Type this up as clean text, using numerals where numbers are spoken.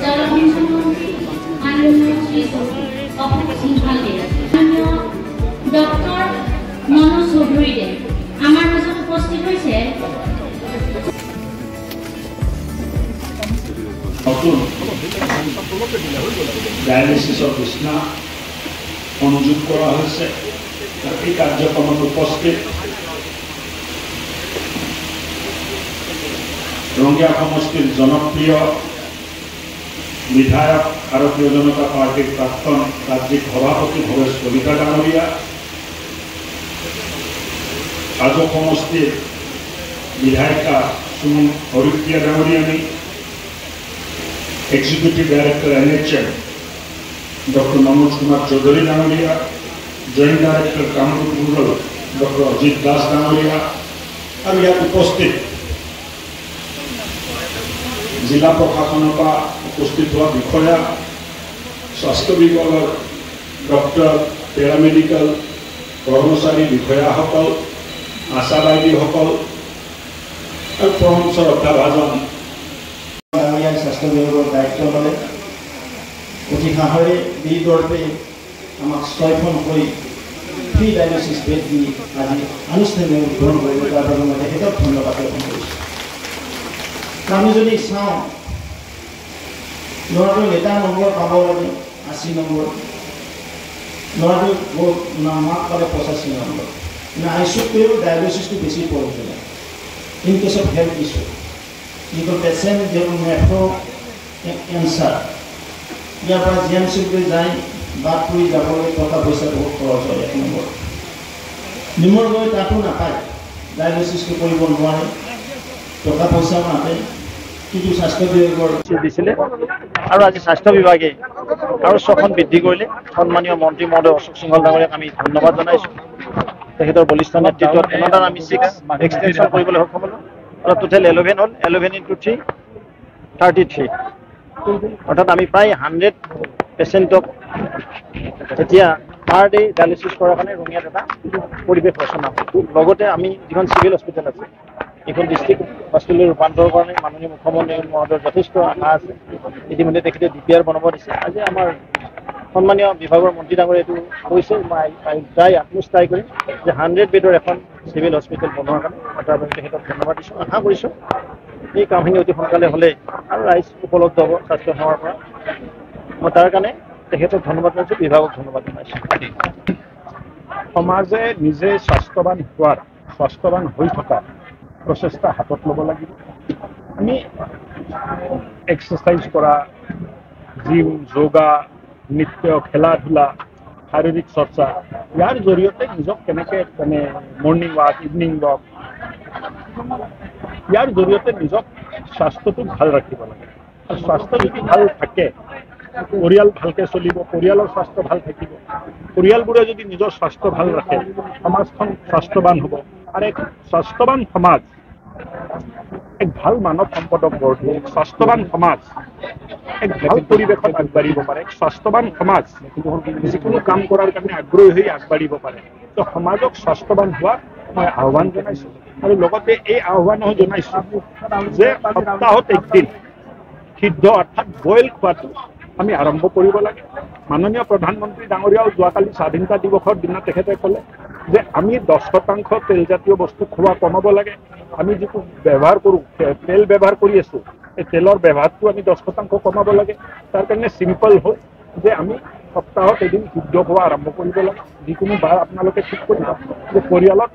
জলসংখ্যামন্ত্ৰী মাননীয় শ্ৰী অপূৰ্ব সিংহাল ডক্টৰ মনোজ চৌধুৰী দেৱ আমাৰ মাজত উপস্থিত হৈছে। নতুন ডায়ালিসিসৰ বিছনা অনুযোগ কৰা হৈছে। এই কাৰ্যক্ৰমত উপস্থিত ৰঙিয়া সমষ্টিৰ জনপ্ৰিয় বিধায়ক ভাৰতীয় জনতা পাৰ্টিৰ প্ৰাক্তন ৰাজ্যিক সভাপতি ভৱেশ কলিতা ডাঙৰীয়া, আজো সমষ্টিৰ বিধায়িকা সুমন হৰিপ্ৰিয়া ডাঙৰীয়ানী, executive director NHM doctor Manoj Kumar Choudhury ডাঙরিয়া, joint director Kamrup rural doctor Ajit Das ডাঙরিয়া আর ইয়াত উপস্থিত জিলা প্রশাসনের উপস্থিত হওয়া বিষয়া, স্বাস্থ্য বিভাগের ডক্টর, প্যারামেডিকেল কর্মচারী বিষয়াসকল, আশা বাইদেউসকল আর পৰম শ্ৰদ্ধাভাজন স্বাস্থ্য বিভাগৰ দায়িত্ব ল'লে। অতি সাহসেৰে বীৰগৰ্ভে আমাক 6খনকৈ ফ্ৰী ডায়ালিচিছ বেড দি আজি আনুষ্ঠানিক উদ্বোধন কৰিব, তাৰ বাবে মই তেখেতক ধন্যবাদ জ্ঞাপন কৰিছোঁ। আমি যদি চাওঁ ল'ৰাটোৰ লেটাৰ নম্বৰ পাব লাগে 80 নম্বৰ, ল'ৰাটোৰ মাক পালে 85 নম্বৰ। কিন্তু আইচিইউতকৈও ডায়ালিচিছটো বেছি প্ৰয়োজন in case of health issue. যিটো পেচেণ্ট যিটো নেফ্ৰ কেঞ্চাৰ, ইয়াৰ পৰা GMCলৈ যায় বাট পৰি যাবলৈ টকা পইচা বহুত খৰচ হয়। 1 নম্বৰ নিমৰ গৈ তাতো নাপায়, ডায়ালিচিছটো কৰিব নোৱাৰে, টকা পইচাও নাপায়। কিন্তু স্বাস্থ্য বিভাগৰ দিছিলে আৰু আজি স্বাস্থ্য বিভাগে আৰু 6খন বৃদ্ধি কৰিলে। সন্মানীয় মন্ত্ৰী মহোদয় অশোক সিংহল ডাঙৰীয়াক আমি ধন্যবাদ জনাইছোঁ। তেখেতৰ বলিষ্ঠ নেতৃত্বত এনেদৰে আমি 6 এক্সটেনশ্যন কৰিবলৈ সক্ষম হ'লোঁ আৰু টোটেল 11 হ'ল। 11 × 3 33, অৰ্থাৎ আমি প্ৰায় 100 পেচেণ্টক এতিয়া পাৰ ডে ডায়ালিচিছ কৰাৰ কাৰণে ৰঙিয়াত এটা পৰিৱেশ ৰচনা হ'ল। লগতে আমি যিখন চিভিল হস্পিটেল আছে এইখন ডিষ্ট্ৰিক্ট হস্পিটেললৈ ৰূপান্তৰৰ কাৰণে মাননীয় মুখ্যমন্ত্ৰী মহোদয়ৰ যথেষ্ট আশা আছে। ইতিমধ্যে তেখেতে DPR বনাব দিছে। আজি আমাৰ সন্মানীয় বিভাগৰ মন্ত্ৰী ডাঙৰীয়া এইটো কৈছে, মই প্ৰায় আত্মস্থায়ী কৰিম যে 100 বেডৰ এখন চিভিল হস্পিটেল বনোৱাৰ কাৰণে মই তাৰ বাবে তেখেতক ধন্যবাদ দিছোঁ। আশা কৰিছোঁ এই কামখিনি অতি সোনকালে হ'লে আৰু ৰাইজ উপলব্ধ হ'ব স্বাস্থ্য সেৱাৰ পৰা। মই তাৰ কাৰণে তেখেতক ধন্যবাদ জনাইছোঁ, বিভাগক ধন্যবাদ জনাইছোঁ। সমাজে নিজে স্বাস্থ্যৱান হোৱাৰ, স্বাস্থ্যৱান হৈ থকা প্ৰচেষ্টা হাতত ল'ব লাগিব। আমি এক্সাৰচাইজ কৰা, জিম, যোগা, নৃত্য, খেলা ধূলা, শাৰীৰিক চৰ্চা, ইয়াৰ জৰিয়তে নিজক কেনেকৈ মৰ্ণিং ৱাক, ইভিনিং ৱাক, ইয়াৰ জৰিয়তে নিজক স্বাস্থ্যটো ভাল ৰাখিব লাগে। আৰু স্বাস্থ্য যদি ভাল থাকে পৰিয়াল ভালকৈ চলিব, পৰিয়ালৰ স্বাস্থ্য ভাল থাকিব। পৰিয়ালবোৰে যদি নিজৰ স্বাস্থ্য ভাল ৰাখে সমাজখন স্বাস্থ্যৱান হ'ব। আৰু এক স্বাস্থ্যৱান সমাজ এক ভাল মানৱ সম্পদক গঢ় দিয়ে। এক স্বাস্থ্যৱান সমাজ এক ভাল পৰিৱেশত আগবাঢ়িব পাৰে। এক স্বাস্থ্যৱান সমাজ যিকোনো কাম কৰাৰ কাৰণে আগ্ৰহী হৈ আগবাঢ়িব পাৰে। তো সমাজক স্বাস্থ্যৱান হোৱাৰ মই আহ্বান জনাইছোঁ আৰু লগতে এই আহ্বানো জনাইছোঁ যে সপ্তাহত একদিন সিদ্ধ অৰ্থাৎ বইল খোৱাটো আমি আৰম্ভ কৰিব লাগে। মাননীয় প্ৰধানমন্ত্ৰী ডাঙৰীয়াও যোৱাকালি স্বাধীনতা দিৱসৰ দিনা তেখেতে ক'লে যে আমি 10% তেলজাতীয় বস্তু খোৱা কমাব লাগে। আমি যিটো ব্যৱহাৰ কৰোঁ, তেল ব্যৱহাৰ কৰি আছোঁ, এই তেলৰ ব্যৱহাৰটো আমি 10% কমাব লাগে। তাৰ কাৰণে চিম্পল হ'ল যে আমি সপ্তাহত এদিন সিদ্ধ খোৱা আৰম্ভ কৰিব লাগে। যিকোনো বাৰ আপোনালোকে ঠিক কৰিব যে পৰিয়ালত